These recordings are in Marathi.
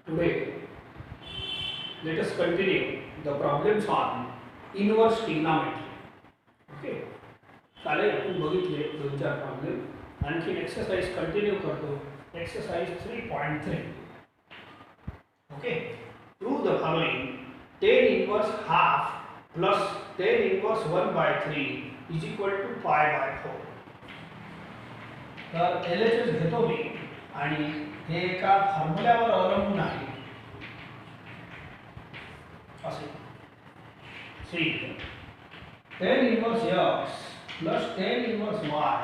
Today, let us continue the problems on inverse trigonometry. Okay. काल आपण बघितले 2-4 प्रॉब्लेम. आणखी एक्सरसाइज कंटिन्यू करतो. Exercise 3.3. Okay. Prove the following: tan inverse half plus tan inverse 1/3 is equal to pi by 4. तर LHS घेतो मी आणि हे एका फॉर्म्युल्यावर अवलंबून आहे. असे C tan inverse x plus tan inverse y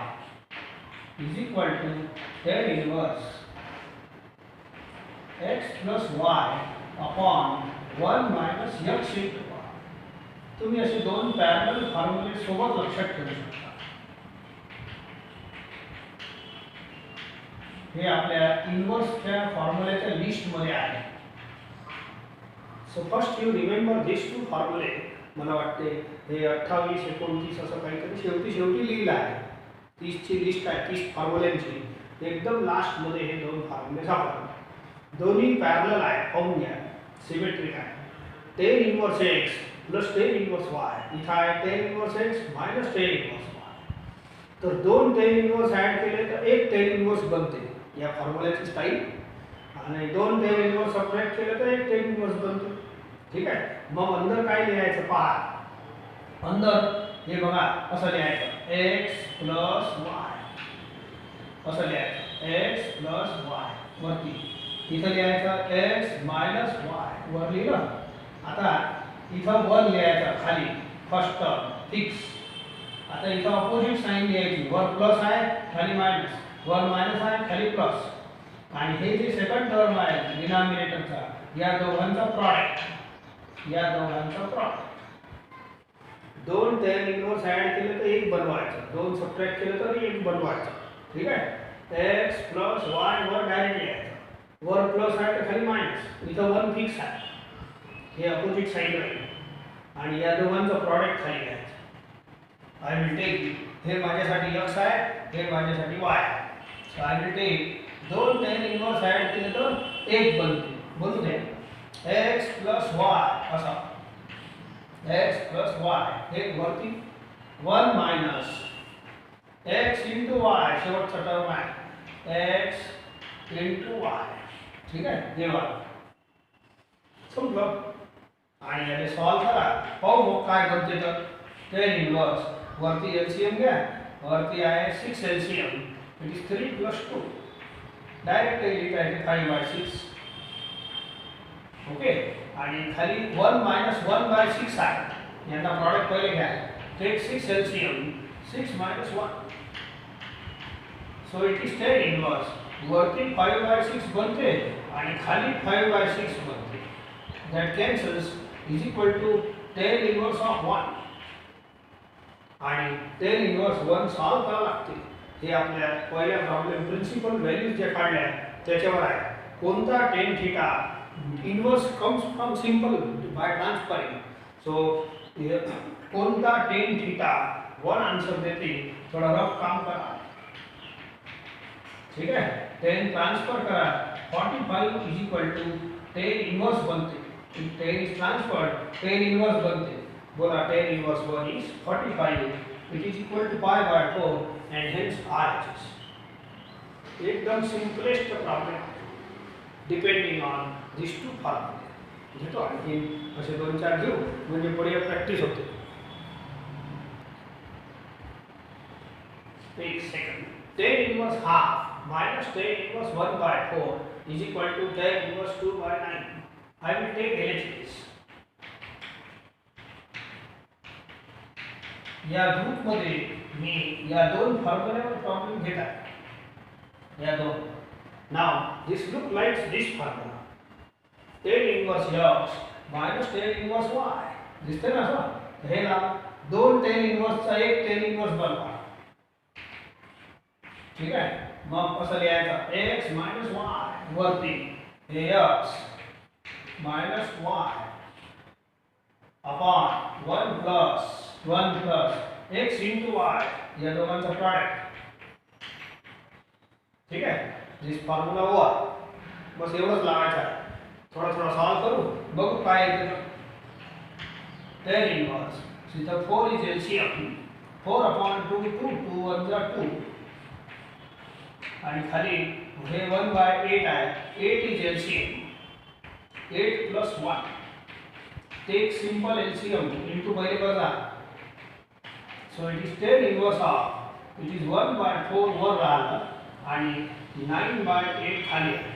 is equal to tan inverse x plus y upon 1 minus x into y. तुम्ही असे दोन पॅरलल फॉर्म्युले सोबत लक्षात ठेवू शकता. हे आपल्या इन्व्हर्सच्या फॉर्म्युल्याच्या लिस्ट मध्ये आहे. So first you remember this two फॉर्म्युले. मला वाटते हे 28 29 असं काहीतरी शेवटी लिहिलं आहे. 30 ची लिस्ट आहे, 30 फॉर्म्युल्यांची. एकदम लास्ट मध्ये हे दोन फॉर्म्युले सापडतात. दोन्ही पॅरलल आहे, पाहून घ्या. सिमेट्रिक आहे. tan inverse x plus tan inverse y. इथं आहे tan inverse x minus tan inverse y. तर दोन tan इन्व्हर्स ऍड केले तर एक tan इन्व्हर्स बनते. या फॉर्म्युल्याची स्टाईल. आणि दोन tan इन्व्हर्स सबट्रॅक्ट केले तर एक tan इन्व्हर्स बनते. ठीक आहे. मग अंदर काय लिहायचं पहा. अंदर हे बघा असं लिहायचं x प्लस y. असं लिहायचं x प्लस y. वरती इथं लिहायचं x मायनस y. वर लिहिलं. आता इथं 1 लिहायचं खाली फर्स्ट टर्म फिक्स. आता इथं ऑपोजिट साइन लिहायची. वर प्लस आहे खाली मायनस. वर मायनस आहे खाली प्लस. आणि हे जे सेकंड टर्म आहे डिनॉमिनेटरचा, या दोघांचा प्रॉडक्ट. दोन tan इन्व्हर्स ऍड केले तर एक बनवायचं. दोन सबट्रॅक्ट केले तर एक बनवायचं. ठीक आहे. x प्लस y वर डायरेक्ट लिहायचं. वर प्लस आहे तर खाली मायनस. इथं 1 फिक्स आहे. हे अपोजिट साइड राहील. आणि या दोघांचा प्रॉडक्ट खाली घ्यायचं. आय विल टेक, हे माझ्यासाठी x आहे, हे माझ्यासाठी y आहे. सो आय विल टेक दोन tan इन्व्हर्स ऍड केले तर एक बनते. बोलू दे x प्लस y असा. x प्लस y हे वरती 1 मायनस x इंटू y शेवटचा टर्म आहे x इंटू y. ठीक आहे. हे बघा समजलं. आणि याने सॉल्व करा. पाहू मग काय बनते. तर tan इन्व्हर्स वरती एलसीएम घ्या. वरती आहे 6 LCM. It is 3 plus 2. Direct लिहायचे 5/6. ओके. आणि खाली 1 मायनस 1/6 आहे. यांना प्रॉडक्ट पहिले घ्या. Take 6 LCM. 6 minus 1. So it is tan inverse. वरती 5/6 बनते आणि खाली 5/6 बनते. That cancels is equal to tan inverse of 1. आणि tan इन्व्हर्स 1 सॉल्व करावं लागते. हे आपल्या पहिल्या प्रॉब्लेम प्रिन्सिपल व्हॅल्यूज जे काढल्या त्याच्यावर आहे. कोणता tan theta inverse comes from simple by transferring. So कोणता tan थीटा 1 आंसर देते. थोड़ा रफ काम करा. ठीक है. tan ट्रांसफर करा. 45 is equal to tan inverse बनते. tan is transferred, tan inverse बनते. बोला tan inverse 1 is 45. It is equal to pi by 4 and hence RHS. एकदम simplest problem depending on this two फॉर्म्युले. घेतो आणखी असे 2-4 घेऊ म्हणजे पुढे प्रॅक्टिस होते. एक second. tan inverse half minus tan inverse 1/4 is equal to tan inverse 2/9. I will take LHS. या ग्रुप मध्ये मी या दोन फॉर्म्युल्यावर प्रॉब्लेम घेत आहे. या दोन. Now this looks like this formula. tan inverse x minus tan inverse y. दिसते ना असं. हे ना दोन tan इन्वर्सचा एक tan इन्वर्स बनवा. ठीक आहे. मग कसं लिहायचं x मायनस y. वरती हे x minus y upon 1 plus x into y. या दोघांचा प्रॉडक्ट. ठीक आहे. दिस फॉर्म्युला 1 बस एवढंच लावायचं आहे. थोड़ा थोड़ा सॉल्व करू बघू काय येतं. tan inverse so the 4 is LCM 4 upon 2 2 2 1 जा 2 आणि खाली हे 1 by 8 आहे 8 is LCM 8 plus 1 take simple LCM into पहिले बघा so it is tan inverse of it is 1 by 4 वर राहिलं आणि 9 by 8 खाली आहे.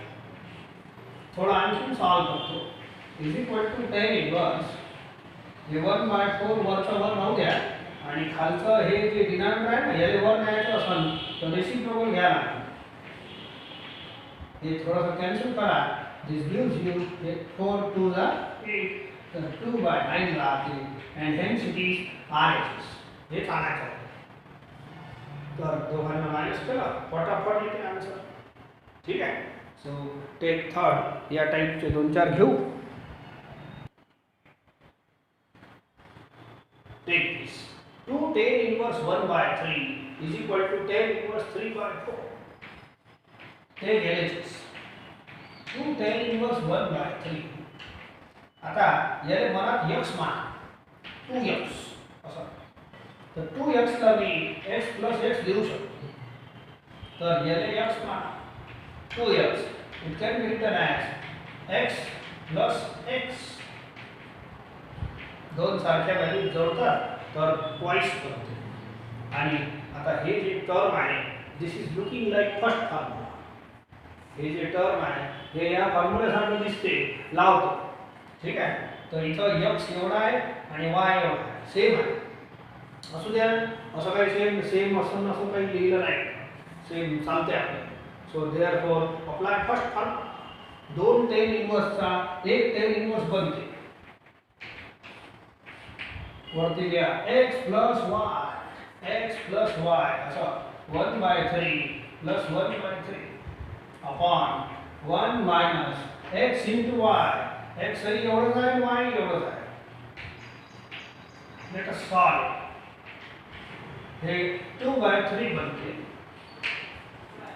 थोड़ा आणखी सॉल्व करतो is equal to tan inverse हे 1 by 4 वरचं वर राहू द्या आणि खालचं हे जे डिनॉमिनेटर आहे ना याला वर न्यायचं असेल तर रेसिप्रोकल घ्या ना. हे थोडंसं कॅन्सल करा दिस गिव्स यू 4 2 जा 8 तर 2 by 9 राहते and hence it is RHS हे सांगायचं. तर दोघांना मायनस केलं फटाफट येते आन्सर. ठीक आहे. सो टेक थर्ड या टाइपचे 2-4 घेऊ. Take this 2 tan inverse 1 by 3 is equal to tan inverse 3 by 4. Take LHS 2 tan inverse 1 by 3. आता याले मनात x मान 2x असं तर 2x ला मी x plus x देऊ शकतो. तर याले x मान 2x it can be written as x plus x. दोन सारख्या व्हॅल्यू जोडतात तर ट्वाइस करते. आणि आता हे जे टर्म आहे this is looking like first formula. हे जे टर्म आहे हे या फॉर्म्युल्यासारखं दिसते लावतो. ठीक आहे. तर इथं x एवढा आहे आणि y एवढा आहे सेम आहे असू द्या. असं काही सेम सेम असं नसं काही लिहिलं नाही सेम चालते आपल्याला. So therefore apply first form 2 tan इन्व्हर्सचा 1 tan inverse बनते. वरती घ्या x plus y असं 1 by 3 plus 1 by 3 upon 1 minus x into y. x ही एवढंच आहे y एवढंच आहे. Let us solve. हे 2 by 3 बनते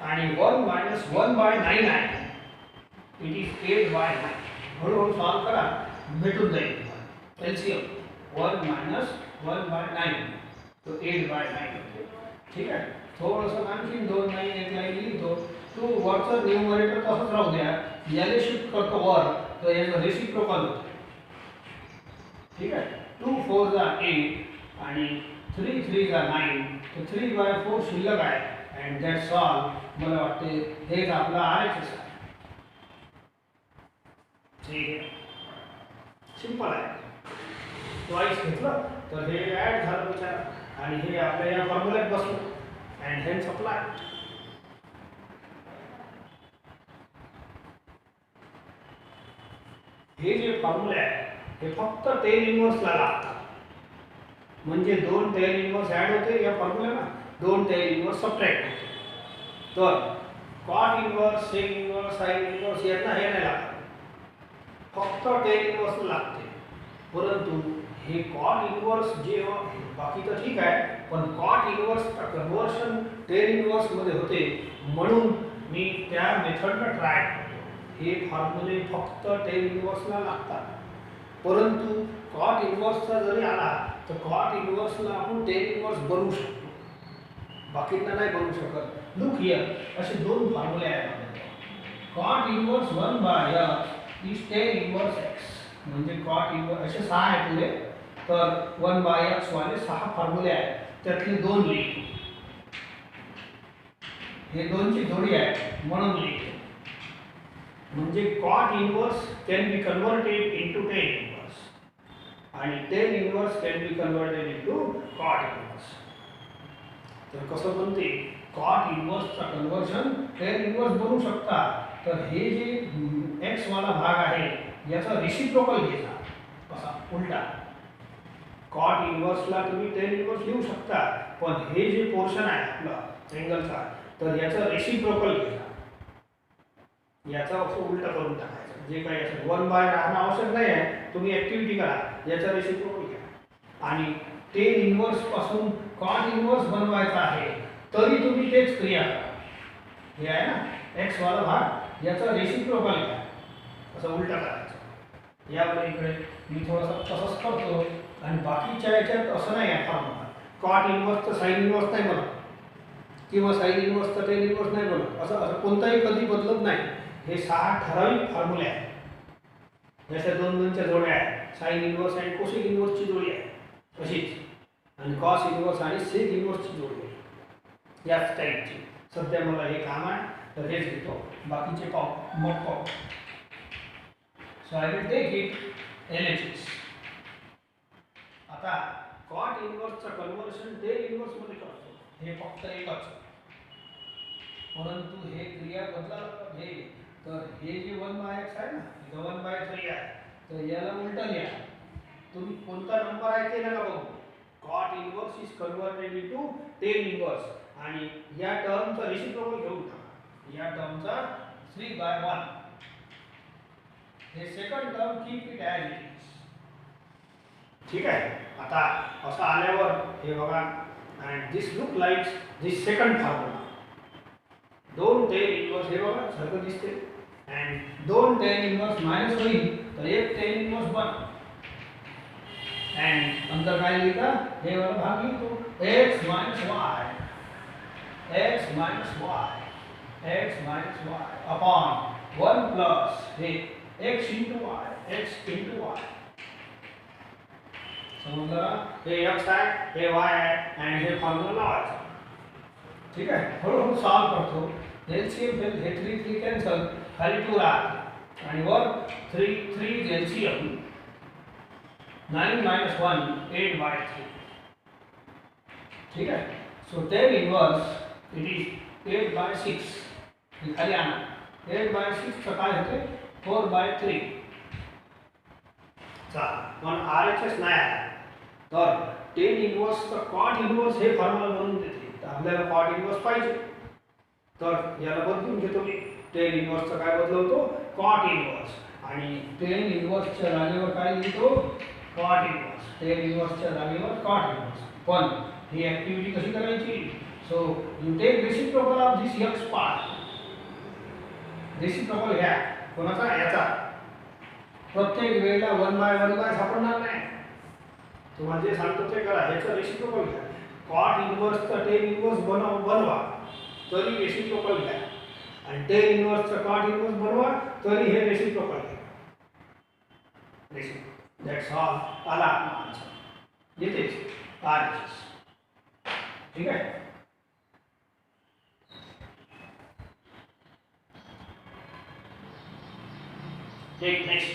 आणि 1 minus 1 by 9 आहे. It is 8 by 9. हळूहळू सॉल्व करा भेटून जाईल LCM 1 minus 1 by 9 तो 8 by 9 होते. ठीक आहे. थोडंसं आणखी 2 9 एक लाईन लिहितो. तो वरचं न्यूमरेटर तसंच राहू द्या याले शिफ्ट करतो वर तर याचं रेसिप्रोकल होतं. ठीक आहे. 2 4 जा 8 आणि 3 3 जा 9 तर 3 by 4 शिल्लक आहे अँड दॅट्स ऑल. मला वाटते हेच आपला RHS आहे. ठीक आहे. सिंपल आहे. ट्वाइस घेतलं तर हे ऍड झालं विचार आणि हे आपल्या या फॉर्म्युल्यात बसलं अँड हेन्स अप्लाय. हे जे फॉर्म्युला आहे हे फक्त tan इन्व्हर्सला लागतात. म्हणजे 2 tan इन्व्हर्स ऍड होते या फॉर्म्युल्याला 2 tan इन्व्हर्स सबट्रॅक्ट होते. तर cot inverse sec inverse sin inverse यांना हे नाही लागत फक्त tan इन्व्हर्स लागते. परंतु हे कॉट इन्व्हर्स जे बाकी तर ठीक आहे पण कॉट इन्व्हर्सचं कन्व्हर्शन tan इन्व्हर्स मध्ये होते म्हणून मी त्या मेथडला ट्राय करतो. हे फॉर्म्युले फक्त tan इन्व्हर्सला लागतात. परंतु कॉट इन्व्हर्सचा जरी आला तर कॉट इन्व्हर्सला आपण tan इन्व्हर्स बनवू शकतो बाकींना नाही बनवू शकत. लुक हियर असे 2 फॉर्म्युले आहेत. Cot inverse 1 by x is tan inverse x म्हणजे कॉट इन्व्हर्स असे 6 आहे पुढे. तर 1 by x वाले 6 फॉर्म्युले आहेत त्यातले 2 लिहितो. हे 2ची जोडी आहे म्हणून लिहितो. म्हणजे cot inverse can be converted into tan inverse आणि tan inverse can be converted into cot inverse. तर कसं बनते कॉट इन्व्हर्सचा कन्व्हर्जन tan इन्व्हर्स बनवू शकता. तर हे जे x वाला भाग आहे याचा रेसिप्रोकल घ्यायचा कसा उलटा. कॉट इन्व्हर्सला तुम्ही tan इन्व्हर्स लिहू शकता पण हे जे पोर्शन आहे आपला एंगलचा तर याचा रेसिप्रोकल घ्यायचा. याचा असं उलटा करून टाकायचं. जे काही असेल 1 by राहणं आवश्यक नाही आहे. तुम्ही ऍक्टिव्हिटी करा याचा रेसिप्रोकल घ्या आणि tan इन्व्हर्स पासून कॉट इन्व्हर्स बनवायचा आहे तरी तुम्ही तेच क्रिया करा. हे आहे ना x वाला भाग याचा रेसिप्रोकल घ्या असं उलटा करायचं. यावर इकडे मी थोडंसं तसंच करतो आणि बाकीच्या याच्यात असं नाही आहे फॉर्म्युला. कॉट इनवर्सचं साईन इनवर्स नाही बनत किंवा साईन इनवर्सचं टेन इनवर्स नाही बनत, असं असं कोणताही कधी बदलत नाही. हे 6 ठराविक फॉर्म्युले आहेत. जशा 2-2च्या जोड्या आहेत, साईन इनवर्स आणि कोसेक इनवर्सची जोडी आहे अशीच, आणि कॉस इनवर्स आणि सेक इनवर्सची जोडी आहे याच टाईपची. सध्या मला हे काम आहे तर हेच घेतो, बाकीचे पाहू मग पाहू. So I will take it LHS. आता कॉट इनवर्सचं कन्व्हर्शन टेन इनवर्स मध्ये करतो, हे फक्त एकच. परंतु हे क्रिया बदलायला पाहिजे, तर हे जे 1/x आहे ना, हे 1/3 आहे, तर याला उलटा लिहा. तुम्ही कोणता नंबर आहे ते नका बघू. Cot inverse is converted into tan inverse आणि या टर्मचा रेसिप्रोकल घेऊन टाका. या टर्मचा 3/1. हे second term keep it as it is. ठीक आहे. आता असं आल्यावर हे बघा, and this look like this second formula. 2 tan inverse हे बघा सारखं दिसते, अँड 2 टेन इनवर्स मायनस होईल तर 1 टेन इनवर्स बन. अँड अंतर काय लिहिता, हे वाला भाग लिहितो x minus y, x minus y, x minus y upon 1 plus हे x into y, x into y. समजलं? हे x आहे, हे y आहे आणि हे फॉर्म्युला लावायचा. ठीक आहे. हळूहळू सॉल्व करतो. एलसीएम हे 3 कॅन्सल, खाली 2 राहते आणि वर 3 एलसीएम 9 minus 1 8/3. ठीक आहे. So tan inverse it is 8/6. हे खाली आणा. 8/6 चं काय होते 4/3. चला पण RHS नाही आला तर टेन इनवर्सचं कॉट इनवर्स हे फॉर्म्युला बनवून देते. तर आपल्याला कॉट इनवर्स पाहिजे, तर याला बदलून घेतो मी. टेन इनवर्सचं काय बदलवतो कॉट इनवर्स, आणि टेन इनवर्सच्या जागेवर काय लिहितो कॉट इनवर्स. टेन इनवर्सच्या जागेवर कॉट इनवर्स. पण ही ऍक्टिव्हिटी कशी करायची. So you take reciprocal of this x part. Reciprocal घ्या कोणाचा, याचा. प्रत्येक वेळेला 1/1 सापडणार नाही. तुम्हाला जे सांगतो ते करा. ह्याचं रेसिप्रोकल घ्या. कॉट इनवर्सचा टेन इनवर्स बनवा तरी रेसिप्रोकल घ्या, आणि टेन इनवर्सचा कॉट इनवर्स बनवा तरी हे रेसिप्रोकल घ्या. Reciprocal, that's all. आला आपला आन्सर. येतेच RHS. ठीक आहे. Take next.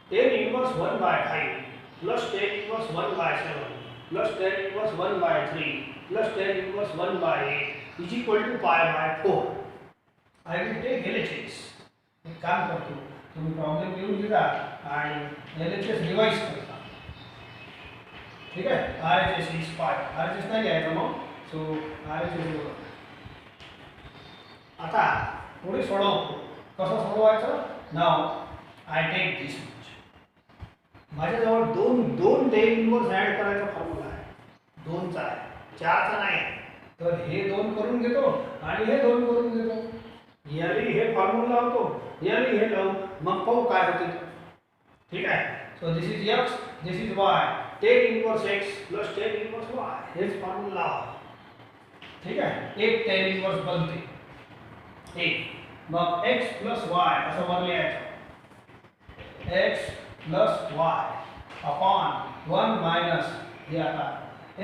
Tan inverse 1/5 plus tan inverse 1/7 plus tan inverse 1/3 plus tan inverse 1/8 is equal to π/4. I will take LHS. एक काम करतो, तुम्ही प्रॉब्लेम लिहून घेता आणि LHS रिवाइज करता. ठीक आहे. RHS इज पाय. RHS नाही घ्यायचा मग. So RHS. आता पुढे सोडवतो. कसं सोडवायचं. नाव आय टेक दिस मच. माझ्याजवळ दोन टेन इनवर्स ॲड करायचा फॉर्म्युला आहे. 2चा आहे, 4चा नाही. तर हे 2 करून घेतो आणि हे 2 करून घेतो. याली हे फॉर्म्युला लावतो, याली हे लावू, मग पाहू काय होते. ठीक आहे. So this is x, this is y. Tan inverse x plus tan inverse y हेच फॉर्म्युला लावा. ठीक आहे. एक टेन इनवर्स बनते एक. मग x प्लस y असं वर लिहायचं. x plus y upon 1 minus हे आता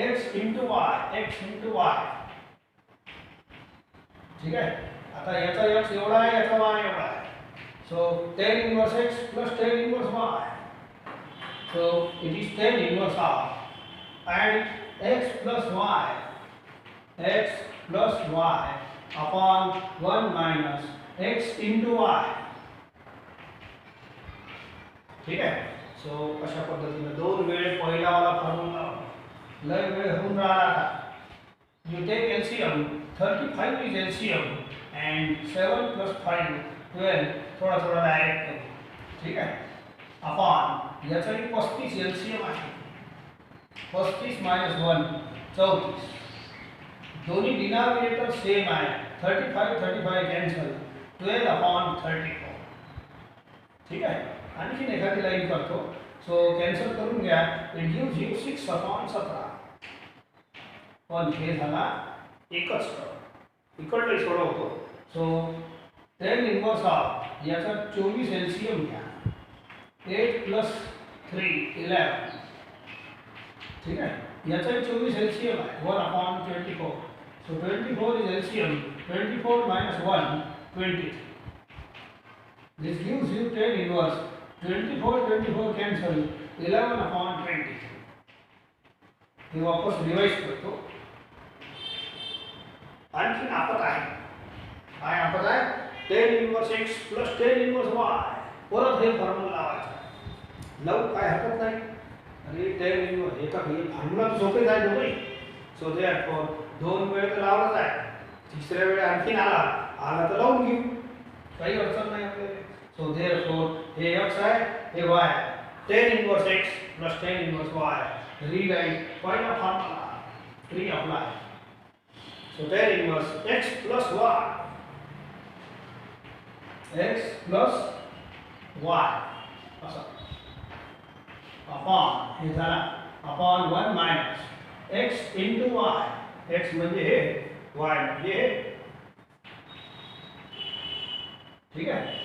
x into y, x into y. ठीक आहे. आता याचा x एवढा आहे, याचा y एवढा आहे. So tan inverse x plus tan inverse y. So it is tan inverse of and x plus y upon 1 minus x into y. ठीक आहे. सो अशा पद्धतीने 2 वेळ पहिला वाला फॉर्म्युला लय वेळ होऊन राहिला. आता you take LCM. 35 is LCM and 7 plus 5 12. थोड़ा थोड़ा डायरेक्ट करू. ठीक आहे. अपॉन याचाही 35 LCM आहे. 35 minus 1 34. दोन्ही डिनॉमिनेटर सेम आहे. 35 कॅन्सल. 12 upon 34. ठीक आहे. आणखीन एखादी लाईन करतो. सो कॅन्सल करून घ्या. It gives you 6/17. पण हे झाला एकच टर्म. इकडे सोडवतो. सो 10 इनवर्स ऑफ याचा 24 एलसीएम घ्या. 8 + 3 11. ठीक आहे. याचा 24 एलसीएम आहे. 1/24. So 24 is LCM. 24 - 1 23. This gives you 10 inverse. 24 cancel. 11/23. हे वापस रिवाइज करतो. आणखी आपत आहे. काय आपत आहे? 10 इनवर्स x + 10 इनवर्स y. परत हे फॉर्म्युला लावायचा. लावू काय हरकत नाही. अरे 10 इनवर्स हे फॉर्म्युला सोपेच आहे दोघे. सो देअरफॉर 2 वेळ तर लावलाच आहे. तिसऱ्या वेळी आणखीन आला तर लावून घेऊ. काही अडचण नाही आपल्याला. सो देअरफॉर हे x आहे, हे y आहे. 10 inverse x + 10 inverse y. Rewrite पहिला formula रीअप्लाय. So 10 inverse x + y. x + y असं अपॉन हे झाला अपॉन 1 - x * y. x म्हणजे हे, y म्हणजे हे. ठीक आहे.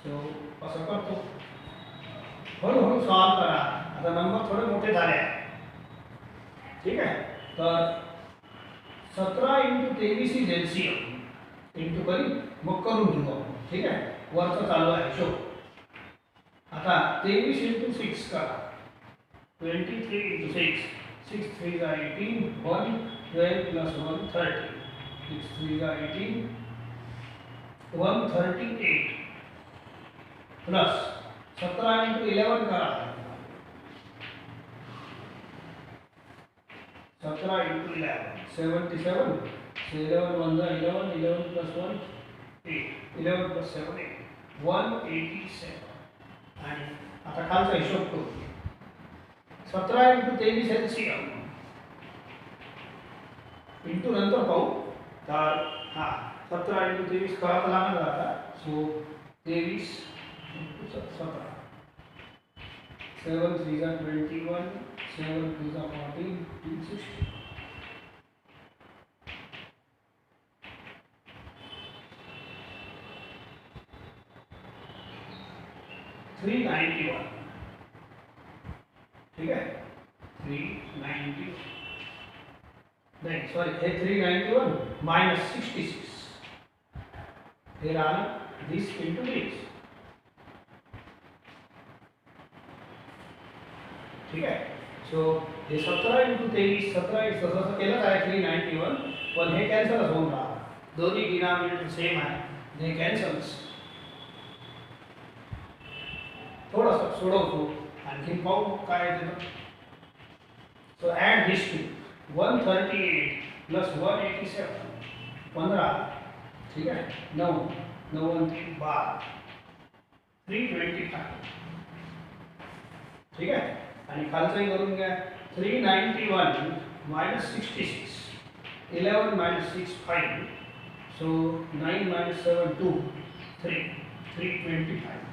सो असं करतो. हळूहळू सॉल्व करा. आता नंबर थोडे मोठे झाले. ठीक आहे. तर 17 × 23 इज एलसीएम इंटू करी मग करून घेऊ आपण. ठीक आहे. वरचं चालू आहे शो. आता 23 × 6 करा. 23 × 6. 6 × 3 = 18. 1 12 + 1 30. 6 × 3 = 18. 138 प्लस 17 × 11 करा. 17 × 11 77. So 11 1 = 11. 11 + 1 8. 11 + 7 8. 187. आणि आता खालचा हिशोब करू. 17 × 23 एलसीएम इंटू नंतर पाहू. तर 17 × 23 करावं लागणार आता. सो 23 × 17. 7 3 = 21. 7 2 = 14. 260. 391. ठीक है. 390 नहीं सॉरी हे 391 - 66. फिर आना दिस इंटू दिस. ठीक है. सो हे 17 × 23 17 तसं केलंच आहे 391. पण हे कॅन्सलच होऊन राहिलं. दोन्ही डिनॉमिनेटर सेम आहे. हे कॅन्सल्स. थोडंसं सोडवतो. आणखी पाहू काय येतं. So add this two. 138 + 187 15. ठीक आहे. 9 9 1 3 12. 325. ठीक आहे. आणि खालचंही करून घ्या. 391 - 66. 11 - 6 5. सो 9 - 7 2 3. 325.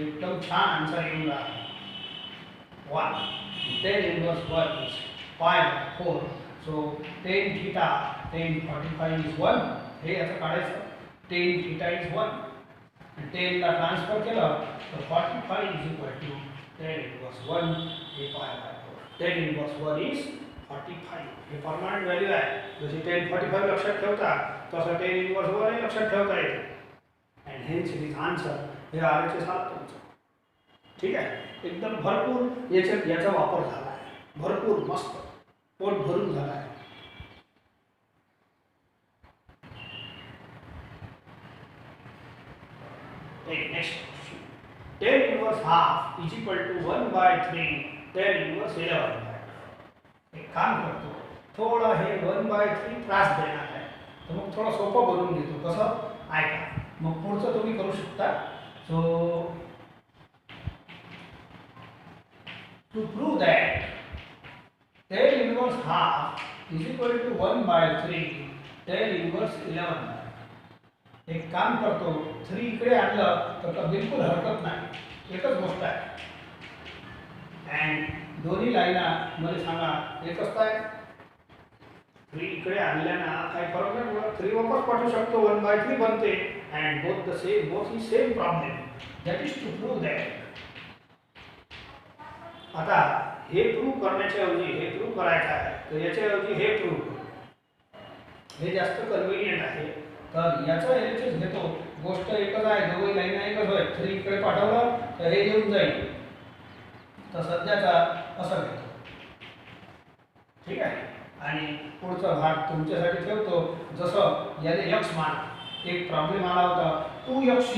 एकदम छान आन्सर येऊन राहिला. 1 10 inverse 1 is 5/4. So 10 theta 10 45 is 1. हे याचं काढायचं. 10 थीटा is 1. 10 ला ट्रान्सफर केलं तर 45 = 10 इनवर्स 1 हे 5/4. 10 इनवर्स 1 is 45. हे परमनंट व्हॅल्यू आहे. जशी 10 45 लक्षात ठेवता तसं 10 इनवर्स 1 लक्षात ठेवता येते. And hence it is answer. हे RHS आलं तुमचं. ठीक आहे. एकदम भरपूर याचा वापर झाला आहे. भरपूर मस्त पोट भरून झाला आहे. Next question. 10 inverse half is equal to 1/3 10 inverse 11. एक काम करतो. थोडं हे 1/3 त्रास देणार आहे. तर मग थोडं सोपं बनवून घेतो. कसं ऐका. मग पुढचं तुम्ही करू शकता. So to prove that 10 inverse half is equal to 1/3 10 inverse 11. एक काम करतो, 3 इकडे आणलं तर बिलकुल हरकत नाही, एकच गोष्ट आहे. अँड दोन्ही लाईना मध्ये सांगा एकच काय, 3 इकडे आणल्यानं काही फरक नाही पडत, 3 वापस पाठवू शकतो, 1/3 बनते. And both is same problem, that is to prove that. आता हे प्रूव्ह करण्याच्या ऐवजी हे प्रूव्ह करायचं आहे, तर याच्याऐवजी हे प्रूव्ह, हे जास्त कन्व्हिनियंट आहे. तर याचा एलएचएस घेतो, गोष्ट एकच आहे, दोघे लाईन एकच होय, 3 इकडे पाठवलं तर हे येऊन जाईल. तर सध्याचा असं घेतो, ठीक आहे. आणि पुढचा भाग तुमच्यासाठी ठेवतो. जसं याने x मान एक प्रॉब्लेम आला होता, 2x =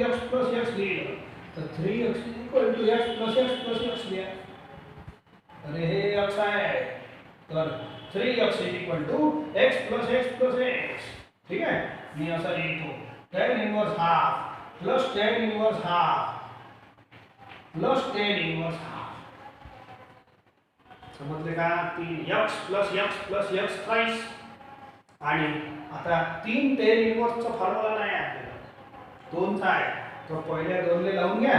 x + x लिहिलं, तर 3x = x + x + x लिहा. अरे हे x आहे, तर 3x = x + x + x. ठीक आहे. मी असं लिहितो, tan inverse half plus tan inverse half plus tan inverse half. समजले का? 3x + x + x twice. आणि आता 3 tan इनवर्सचा फॉर्म्युला नाही आपल्याला, 2चा आहे, तो पहिल्या 2ले लावून घ्या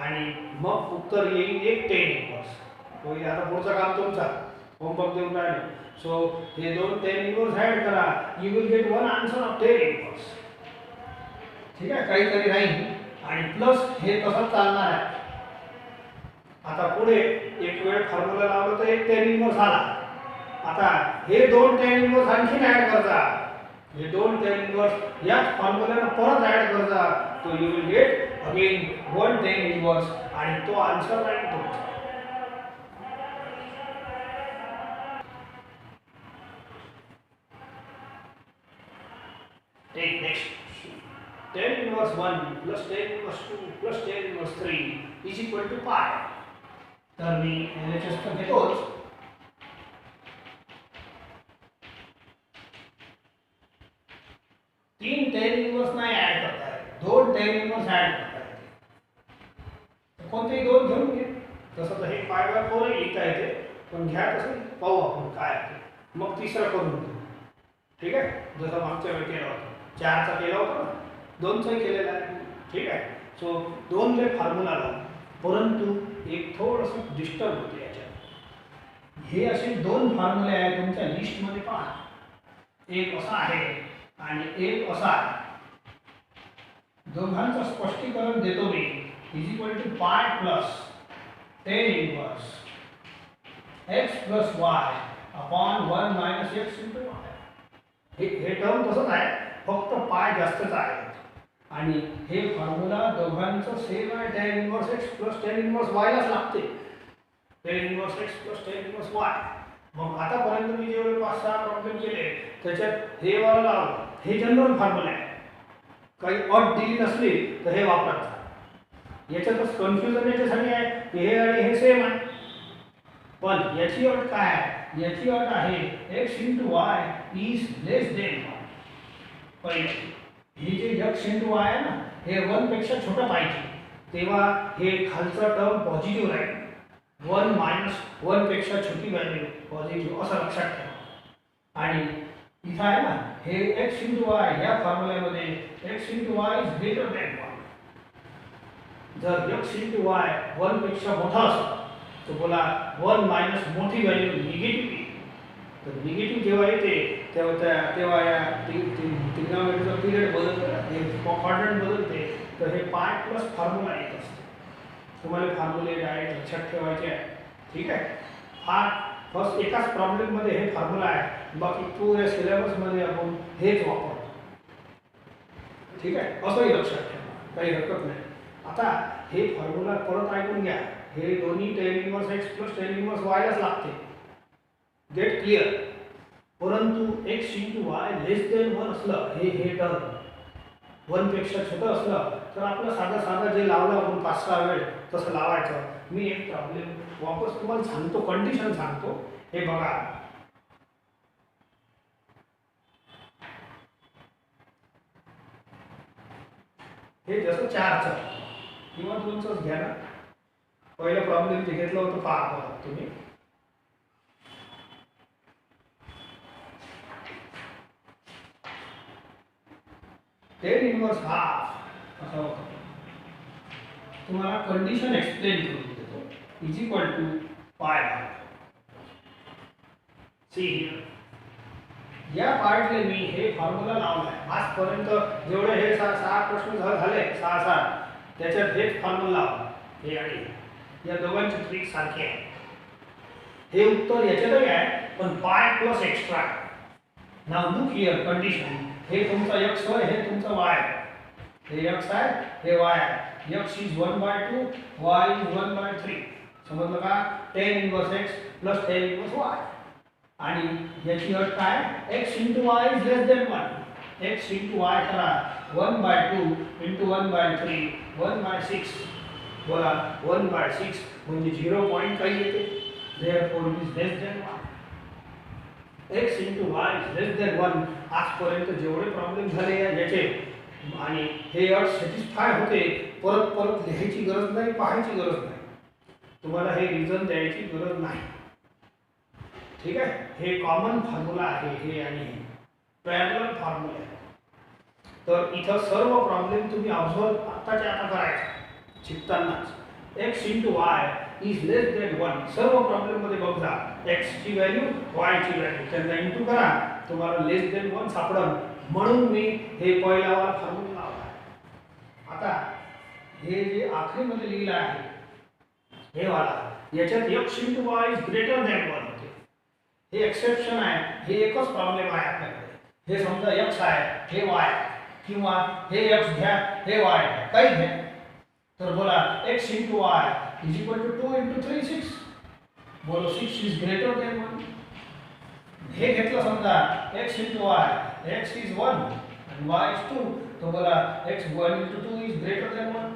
आणि मग उत्तर येईल 1 tan इनवर्स. पहिले आता पुढचं काम तुमचा, होमवर्क देऊन राहिलो. सो हे 2 tan इनवर्स ऍड करा, you will get one answer of tan inverse. ठीक आहे, काहीतरी नाही. आणि प्लस हे तसंच चालणार आहे. आता पुढे एक वेळ फॉर्म्युला लावला तर 1 tan इनवर्स आला. आता हे 2 tan इनवर्स आणखीन ऍड करजा, हे 2 tan इनवर्स याच फॉर्म्युल्याला परत ऍड करजा, तो you will get again 1 tan inverse आणि तो आन्सर राहील तुमचा. Take next, tan inverse 1 plus tan inverse 2 plus tan inverse 3 is equal to pi. तर मी LHS तर घेतोच. तीन tan इनवर्स नाही ऍड करता येत, 2 tan इनवर्स ऍड करता येते. कोणतेही 2 घेऊन घे. तसं तर हे π/4 लिहिता येते, पण घ्या तसं पाहू आपण काय आहे. मग तिसरा करून घेऊ. ठीक आहे, जसं मागच्या वेळी केलं होतं, 4चा केला होता, 2चा केलेला आहे. ठीक आहे. सो 2 ले फॉर्म्युला लावू, परंतु एक थोडंसं डिस्टर्ब होते याच्यात. हे असे 2 फॉर्म्युले आहेत तुमच्या लिस्टमध्ये पहा. एक असा आहे आणि एक असा आहे. दोघांचं स्पष्टीकरण देतो मी. = पाय plus tan inverse x + y upon 1 - x × y. हे टर्म तसंच आहे, फक्त पाय जास्तच आहे. आणि हे फॉर्म्युला दोघांचं सेम आहे, tan inverse x + tan inverse y लाच लागते. tan inverse x + tan inverse y. मग आतापर्यंत मी जेवढे 5-6 प्रॉब्लेम केले त्याच्यात हे वाला लावलं, हे जनरल फॉर्म्युला आहे. काही अट दिली नसली तर हे वापरायचं. याच्यातच कन्फ्युजन याच्यासाठी आहे की हे आणि हे सेम आहे, पण याची अट काय आहे? याची अट आहे x × y is less than 1. पहिले हे जे x × y आहे ना, हे 1 पेक्षा छोटं पाहिजे, तेव्हा हे खालचं टर्म पॉझिटिव्ह राहील. 1 - 1 पेक्षा छोटी व्हॅल्यू पॉझिटिव्ह, असं लक्षात ठेवा. आणि इथं आहे ना, हे x × y या फॉर्म्युल्यामध्ये x × y is greater than 1. जर x × y 1 पेक्षा मोठा असला तर बोला 1 - मोठी व्हॅल्यू निगेटिव्ह. तर निगेटिव्ह जेव्हा येते तेव्हा या ट्रिग्नॉमेट्रीचा पिरियड बदलतो, हे क्वाड्रंट बदलते, तर हे पाय प्लस फॉर्म्युला येत असते. तुम्हाला फॉर्म्युले डायरेक्ट लक्षात ठेवायचे आहे. ठीक आहे. हा फर्स्ट एकाच प्रॉब्लेममध्ये हे फॉर्म्युला आहे, बाकी पुऱ्या सिलेबसमध्ये आपण हेच वापरतो. ठीक आहे, असंही लक्षात ठेवा, काही हरकत नाही. आता हे फॉर्म्युला परत ऐकून घ्या. हे दोन्ही tan inverse x + tan inverse y लाच लागते. Get clear. परंतु x × y लेस देन 1 असलं, हे टर्म 1 पेक्षा छोटं असलं तर आपलं साधं जे लावलं आपण 5-6 वेळ तसं लावायचं. मी एक प्रॉब्लेम वापस तुम्हाला सांगतो, कंडिशन सांगतो. हे बघा, हे जसं 4चं किंवा 2चंच घ्या ना. पहिलं प्रॉब्लेम जे घेतलं होतं पहा तुम्ही. टेन इनवर्स हाफ असा होता. तुम्हाला कंडिशन एक्सप्लेन करून देतो. इज इक्वल टू पाय हाफ. सी या पार्टले मी हे फॉर्म्युला लावलाय. आजपर्यंत जेवढे हे सहा प्रश्न झाले 6 त्याच्यात हेच फॉर्म्युला लावला. हे आणि या दोघांची ट्रिक सारखी आहे. हे उत्तर याच्यातही आहे पण पाय plus extra. Now look here condition. हे तुमचा x होय, हे तुमचा y. हे x आहे, हे y आहे. x is 1/2, y is 1/3. समजलं का? tan inverse x plus tan inverse y. आणि याची अट काय? x into y is less than 1. x into y करा 1/2 into 1/3 1/6. बोला 1/6 म्हणजे 0 पॉइंट काही येते. therefore it is less than 1. x into y is less than 1. आजपर्यंत जेवढे प्रॉब्लेम झाले याचे आणि हे अट सॅटिस्फाय होते. परत परत लिहायची गरज नाही, पाहायची गरज नाही. तुम्हाला हे रिझन द्यायची गरज नाही. ठीक आहे. हे कॉमन फॉर्म्युला आहे. हे आणि हे पॅरलल फॉर्म्युला आहे. तर इथं सर्व प्रॉब्लेम तुम्ही ऑब्झर्व आताच्या आता करायचा शिकतानाच. x into y is less than 1. सर्व प्रॉब्लेम मध्ये बघा x ची व्हॅल्यू y ची व्हॅल्यू त्यांना इंटू करा, तुम्हाला लेस देन 1 सापडल. म्हणून मी हे पहिला वाला फॉर्म्युला लावला. आता हे जे आखरी मध्ये लिहिलं आहे हे वाला याच्यात x into y is greater than 1 होते. हे एक्सेप्शन आहे. हे एकच प्रॉब्लेम आहे आपल्याकडे. हे समजा x आहे, हे y किंवा हे x घ्या, हे y घ्या, काही घ्या. तर बोला x into y is equal to 2 into 3 6. बोलो 6 is greater than 1. हे घेतलं समजा x into y, x is 1 and y is 2. तो बोला x 1 into 2 is greater than 1.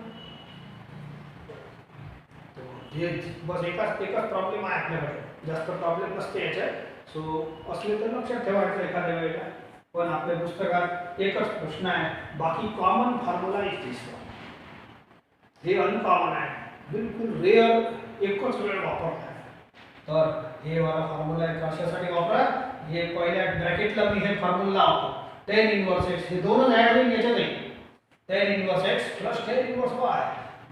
तो हे बस एकच प्रॉब्लेम आहे आपल्याकडे. जास्त प्रॉब्लेम नसते याच्यात. सो असले तर लक्षात ठेवायचं एखाद्या वेळेला. पण आपल्या पुस्तकात एकच प्रश्न आहे. बाकी कॉमन फॉर्म्युला इज दिस. हे अनकॉमन आहे. बिलकुल रेअर एकच वेळ वापरतात. तर हे वाला फॉर्म्युला कशासाठी वापरा? हे पहिल्या ब्रॅकेटला मी हे फॉर्म्युला लावतो. tan इनवर्स x हे दोनच ऍड होईल याच्यात. tan inverse x plus tan inverse y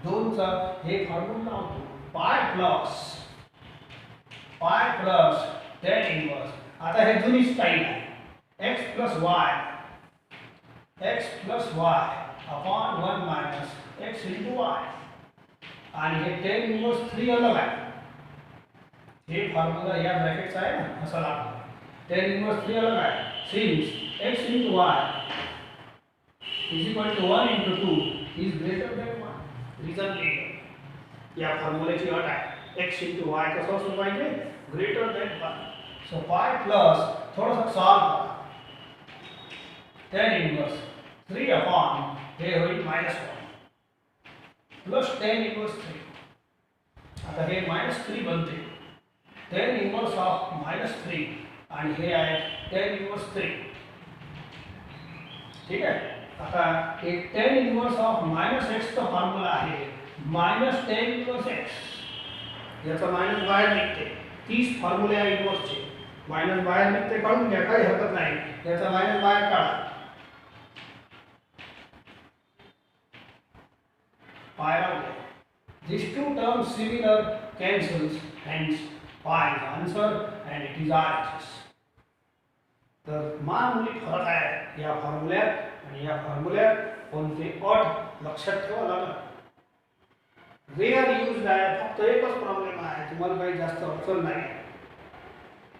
दोनचा हे फॉर्म्युला लावतो. पाय प्लस tan इनवर्स. आता हे जुनी स्टाईल आहे. x plus y upon 1 minus x into y. आणि हे tan इनवर्स 3 अलग आहे. हे फॉर्म्युला या ब्रॅकेटचा आहे ना, असा लागतो. tan इनवर्स 3 अलग आहे. Since x into y is equal to 1 into 2 is greater than 1. Reason लिहिलं. या फॉर्म्युलेची अट आहे. x into y कसं असलं पाहिजे? Greater than 1. सो पाय प्लस थोडंसं सॉल्व करा. tan इनवर्स 3 अपॉन हे होईल -1 प्लस tan इनवर्स 3. आता हे -3 बनते. tan इनवर्स ऑफ -3 आणि हे आहे tan इनवर्स 3. ठीक आहे. आता एक tan इनवर्स ऑफ -x चा फॉर्म्युला आहे -tan इनवर्स x. याचा मायनस बाहेर निघते. 30 फॉर्म्युले आहे इनवर्सचे. मायनस बाहेर निघते, काढून घ्या, काही हरकत नाही. याचा मायनस बाहेर काढा. These two terms similar cancels, hence pi is answer and it is RHS. तर मामूली फरक आहे या फॉर्म्युल्यात आणि या फॉर्म्युल्यात. कोणते अट लक्षात ठेवा लागेल. रेअर यूज आहे. फक्त एकच प्रॉब्लेम आहे. तुम्हाला काही जास्त अडचण नाही.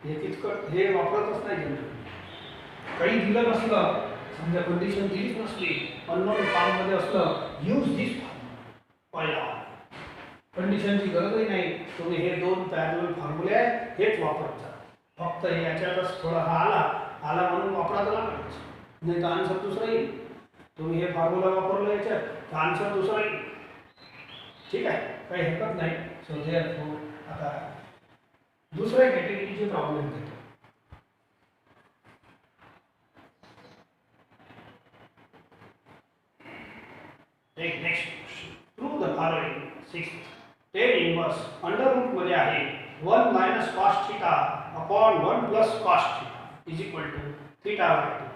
हे कितकं हे वापरतच नाही जनरली. काही दिलं नसलं, समजा कंडिशन दिलीच नसली, अननोन फॉर्ममध्ये असलं, यूज दिस पहिला. कंडिशनची गरजही नाही. तुम्ही हे दोन पॅरलल फॉर्म्युले आहेत हेच वापरत जा. फक्त याच्यातच थोडा हा आला म्हणून वापरायचं लागेल. नाही तर आन्सर दुसरा येईल. तुम्ही हे फॉर्म्युला वापरलं याच्यात तर आन्सर दुसरा येईल. ठीक आहे, काही हरकत नाही. सो देअरफॉर आता दुसऱ्या कॅटेगरीचे प्रॉब्लेम घेतो. Take next question. Prove the following. 6. tan inverse under root मध्ये आहे 1 minus cos theta upon 1 plus cos theta is equal to theta by 2.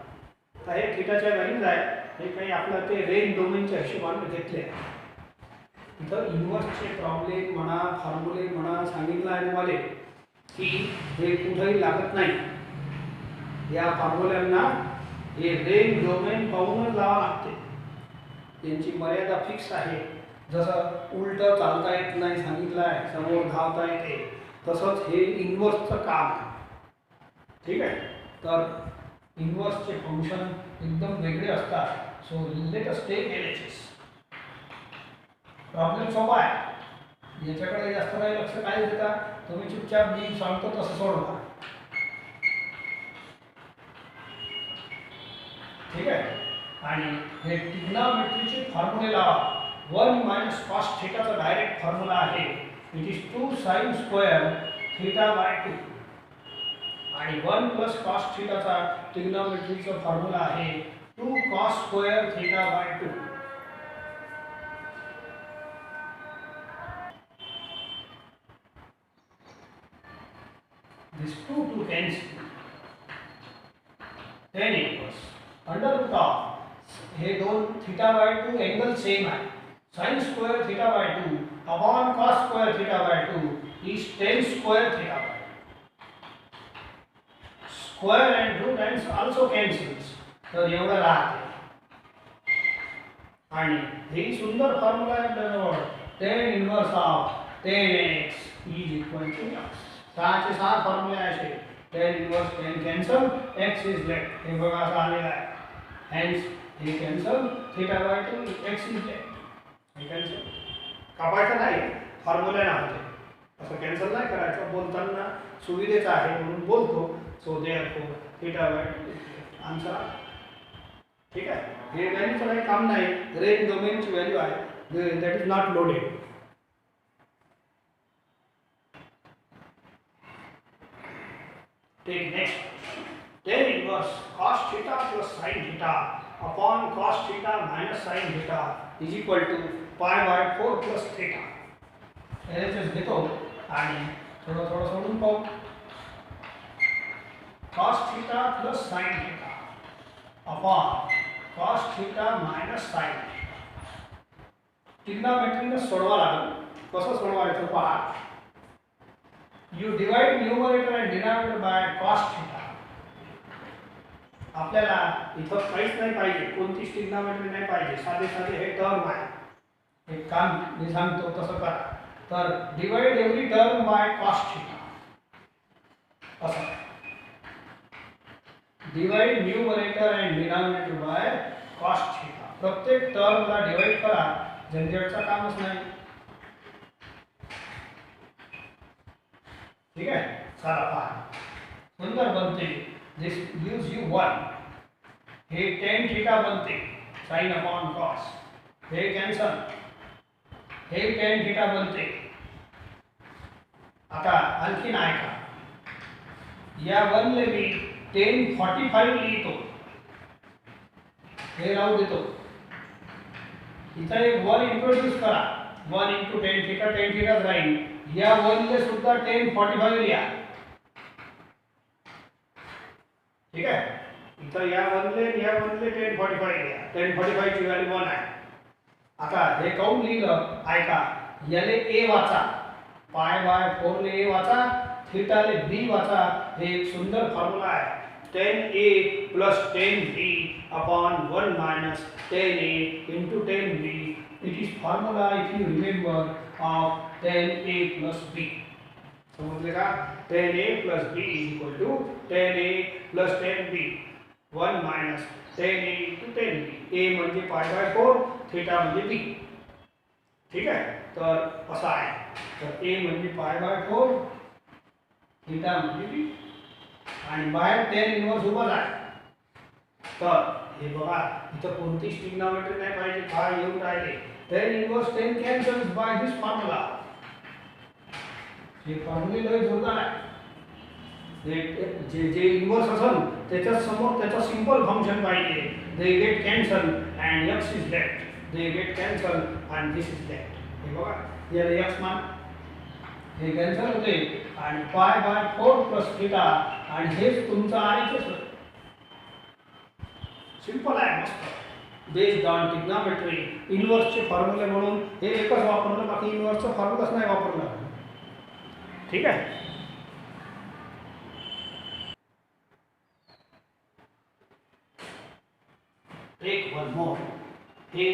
तर हे थीटाच्या व्हॅल्यूज आहे. हे काही आपलं ते रेंज डोमेनच्या हिशोबाने घेतले आहे. इथं इन्व्हर्सचे प्रॉब्लेम म्हणा, फॉर्म्युले म्हणा सांगितलं आहे तुम्हाला की हे कुठेही लागत नाही. या फॉर्म्युल्यांना हे रेंज डोमेन पाहूनच लावा लागते. त्यांची मर्यादा फिक्स आहे. जसं उलट चालता येत नाही सांगितलं आहे, समोर धावता येते, तसंच हे इन्व्हर्सचं काम आहे. ठीक आहे. तर इन्व्हर्सचे फंक्शन एकदम वेगळे असतात. So let us take LHS. Problem सोपा आहे. याच्याकडे जास्त काही लक्ष काय देता, तुम्ही चुपचाप मी सांगतो तसं सोडवा. ठीक आहे. आणि हे ट्रिग्नॉमेट्रीचे फॉर्म्युले लावा. 1 मायनस कॉस थीटाचा डायरेक्ट फॉर्म्युला आहे. It is 2 sin square theta by 2. आणि 1 प्लस कॉस थीटाचा ट्रिग्नॉमेट्रीचा फॉर्म्युला आहे 2 cos square theta by 2. This 2 cancel. Tan inverse under root of हे दोन थीटा बाय 2 एंगल सेम आहे. sin square theta by 2 upon cos square theta by 2 is tan square theta by 2. Square and root ends also cancels. तर एवढं राहते. आणि ही सुंदर फॉर्म्युला आहे आपल्याजवळ. tan inverse of tan x is equal to x. 6 चे 6 फॉर्म्युले असे. tan inverse tan cancel, x is left. हे बघा असं आलेलं आहे. हेन्स हे cancel, theta by 2 x is left. हे कॅन्सल कापायचं नाही, फॉर्म्युला नव्हते. असं कॅन्सल नाही करायचं. बोलताना सुविधेचं आहे म्हणून बोलतो. So therefore theta by 2 answer. ठीक आहे. हे व्हॅल्यूचं काही काम नाही. रेंज डोमेनची व्हॅल्यू आहे. That is not loaded. Take next. Tan inverse cos theta plus sin theta upon cos theta minus sin theta is equal to pi by 4 plus theta. LHS घेतो आणि थोडं थोडं सोडून पाहू. cos theta plus sin theta upon cos theta minus sin. ट्रिग्नॉमेट्रीने सोडवा लागेल. कसं सोडवायचं पहा. You divide numerator and denominator by cos theta. आपल्याला इथं काहीच नाही पाहिजे, कोणतीच ट्रिग्नॉमेट्री नाही पाहिजे. साधे साधे हे टर्म आहे. हे काम मी सांगतो तसं करा. तर divide every term by cos theta. असं divide numerator and denominator by cos theta. प्रत्येक टर्मला डिवाइड करा. झंझटचं कामच नाही. ठीक आहे. चला पहा. सुंदर बनते. दिस गिव्स यू 1. हे tan थीटा बनते sin अपॉन cos. हे कॅन्सल. हे tan थीटा बनते. आता आणखीन ऐका. या 1 ले मी tan 45 लिहितो. हे राहू देतो. इथं एक 1 इंट्रोड्यूस करा. 1 into tan थीटाच राहील. या 1 ले सुद्धा tan 45 लिहा. ठीक आहे. इथं या 1 ले tan 45 लिहा. tan 45 ची व्हॅल्यू 1 आहे. आता हे काऊन लिहिलं ऐका. याले a वाचा, पाय बाय 4 ले a वाचा, थीटा ले b वाचा. हे एक सुंदर फॉर्म्युला आहे. tan a plus tan b upon 1 minus tan a into tan b. It is formula if you remember of tan a plus b. समजले का. tan a plus b is equal to tan a plus tan b. 1 minus tan a into tan b. a म्हणजे पाय बाय 4, थीटा म्हणजे b. ठीक आहे. तर असा आहे. तर a म्हणजे पाय बाय 4, थीटा म्हणजे b. आणि बाहेर tan इन्व्हर्स उभा आहे. तर हे बघा इथं कोणतीच ट्रिग्नॉमेट्री नाही पाहिजे. काय येऊन राहिले. tan inverse tan cancels by this formula. हे फॉर्म्युला लय जोरदार आहे. जे इन्व्हर्स असेल त्याच्या समोर त्याचा सिंपल फंक्शन पाहिजे. they get cancel and x is left. they get cancel and this is left. हे बघा याला x मान हे कॅन्सल होते आणि पाय बाय 4 प्लस थीटा आणि हेच तुमचं RHS. सिंपल आहे. मस्त. बेस्ड ऑन ट्रिग्नोमेट्री इनवर्सचे फॉर्म्युले म्हणून हे एकच वापरलं, बाकी इनवर्सचा फॉर्म्युलाच नाही वापरला. ठीक आहे. Take one more. हे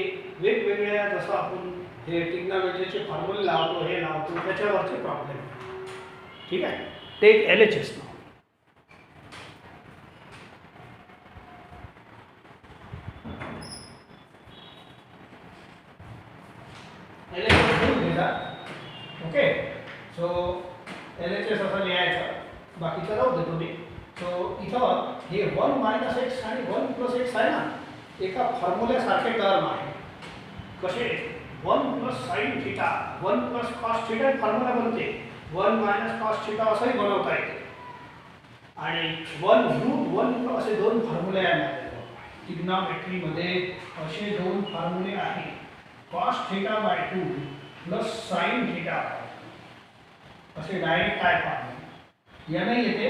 वेगवेगळ्या जसं आपण हे ट्रिग्नोमेट्रीचे फॉर्म्युले लावतो, हे लावतो, त्याच्यावरचे प्रॉब्लेम. ठीक आहे. टेक LHS नाव. LHS लिहून घ्या. ओके. सो LHS असं लिहायचं, बाकीचं राहू दे तुम्ही. सो इथं हे 1 - x आणि 1 + x आहे ना, एका फॉर्म्युल्यासारखे टर्म आहे. कसे? 1 + sin θ 1 + cos θ फॉर्म्युला बनते. 1 - cos θ असंही बनवता येते. आणि 1√1 असे दोन फॉर्म्युले आहेत. ट्रिग्नोमेट्रीमध्ये असे दोन फॉर्म्युले आहेत. cos θ/2 + sin θ असे डायरेक्ट काय फॉर्म्युले याने येते.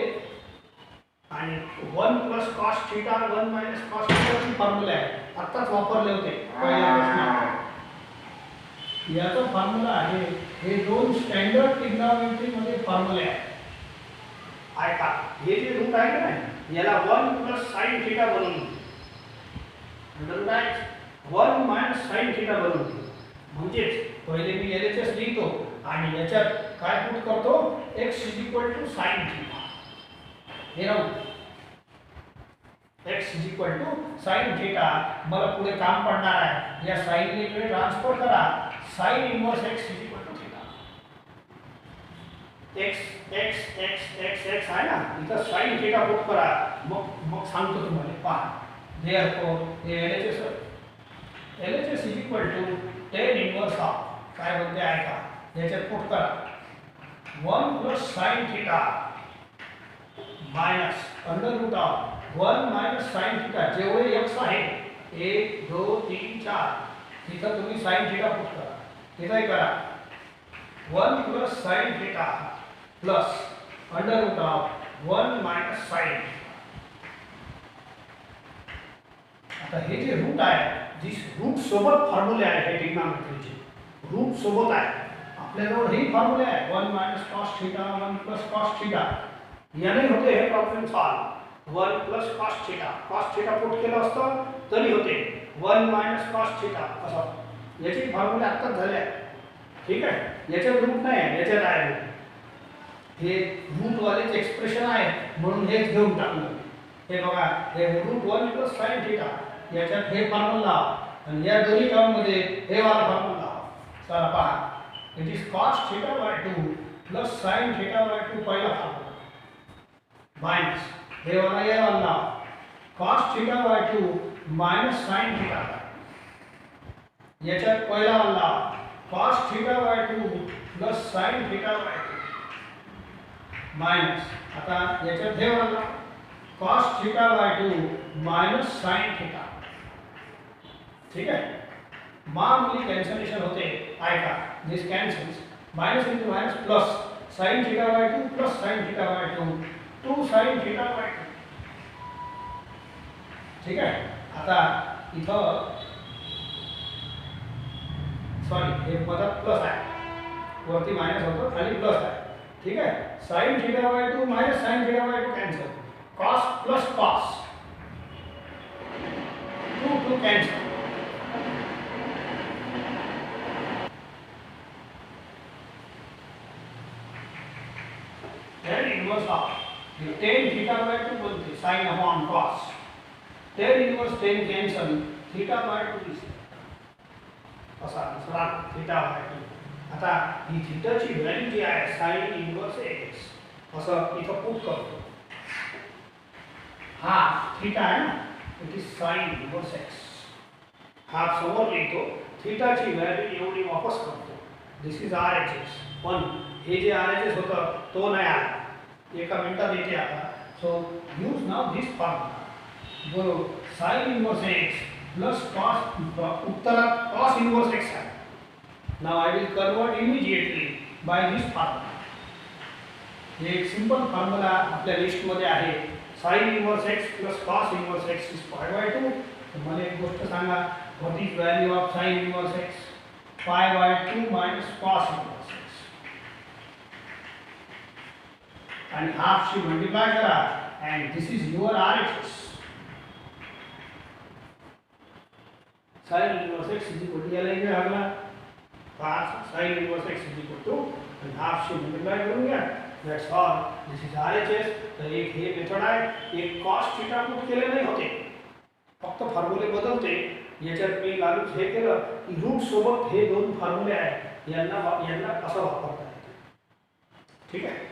आणि 1 + cos θ 1 - cos θ फॉर्म्युला आहे, आत्ताच वापरले होते पहिल्या प्रश्नात. याचा फॉर्म्युला आहे. हे दोन स्टँडर्ड ट्रिग्नोमेट्रीमध्ये फॉर्म्युले आहेत. ऐका, हे जे रूट आहे ना, याला 1 + sin θ बनवून अंडर काय 1 - sin θ बनवून. म्हणजेच पहिले मी LHS लिहितो आणि याच्यात काय पुट करतो, x sin θ. हे राहू x sin θ. मला पुढे काम पडणार आहे, या साइन इकडे ट्रान्सफर करा. sin inverse x θ. x आहे ना, इथं sin θ पुट करा. मग सांगतो तुम्हाला. पहा, देअरफॉर हे LHS tan इनवर्स ऑफ काय बनते ऐका, याच्यात पुट करा 1 + sin θ मायनस √1 - sin θ. जेवढे x आहे 1 2 3 4 तिथं तुम्ही sin θ पुट करा. तिथंही करा 1 + sin θ प्लस √1 - sin. आता हे जे रूट आहे, जी रूट सोबत फॉर्म्युले आहे, हे ट्रिग्नोमेट्रीचे रूट सोबत आहे. आपल्याजवळ हे फॉर्म्युले आहे 1 - cos θ 1 + cos θ. याने होते हे problem solve. 1 + cos θ cos θ put केलं असतं तरी होते 1 - cos θ असं. याचे फॉर्म्युले आत्ताच झाले आहे. ठीक आहे. याच्यात रूट नाही आहे, याच्यात आहे रूट. हे रूट वालेच एक्सप्रेशन आहे म्हणून हेच घेऊन टाकलं. हे बघा, हे √1 + sin θ याच्यात हे फॉर्म्युला आणि या दोन्ही टर्ममध्ये हे वाला फॉर्म्युला. चला पहा, इट इज cos θ/2 + sin θ/2 पहिला फॉर्म्युला मायनस हे वाला ये वाला cos θ/2 - sin θ. याच्यात पहिला वाला cos θ/2 + sin θ/2 मायनस. आता याच्यात हे वाला cos θ/2 - sin θ. ठीक आहे. मामूली कॅन्सलेशन होते. ऐका, this cancels minus into minus plus sin θ/2 + sin θ/2 2 sin θ/2. ठीक आहे. आता इथं सॉरी, हे मधात प्लस आहे, वरती मायनस होतं, खाली प्लस आहे. ठीक आहे. sin θ/2 - sin θ/2 cancel. cos + cos 2 cancel. tan inverse of tan θ/2 बोलते sin upon cos. tan inverse tan cancel θ/2 असा दुसरा θ/2. आता ही थीटाची व्हॅल्यू जी आहे sin इनवर्स x असं इथं पुट करतो. हा थीटा आहे ना, it is sin inverse x. हा समोर लिहितो, थीटाची व्हॅल्यू एवढी वापस करतो. दिस इज RHS. पण हे जे RHS होतं तो नाही आला, एका मिनिटात येते आता. सो यूज नाउ दिस फॉर्म्युला. बरो sin inverse x plus cos, उत्तरात cos इनवर्स x आहे. Now I will convert immediately by this formula. हे एक सिंपल फॉर्म्युला आपल्या लिस्ट मध्ये आहे. Sine inverse x plus cos inverse x is π/2. तर मला एक गोष्ट सांगा, what is value of sine inverse x? π/2 minus cos inverse x. आणि हाफशी मल्टिप्लाय करा and this is your RHS. Sine inverse x is equal to, याला इकडे लागला 5 sine inverse x is equal to आणि हाफशी मल्टिप्लाय करून घ्या. That's all. This is RHS. तर एक हे मेथड आहे, एक कॉस थीटा पुट केले नाही होते, फक्त फॉर्म्युले बदलते. याच्यात मी लागूच हे केलं की रूट सोबत हे दोन फॉर्म्युले आहेत, यांना कसं वापरता येते. ठीक आहे.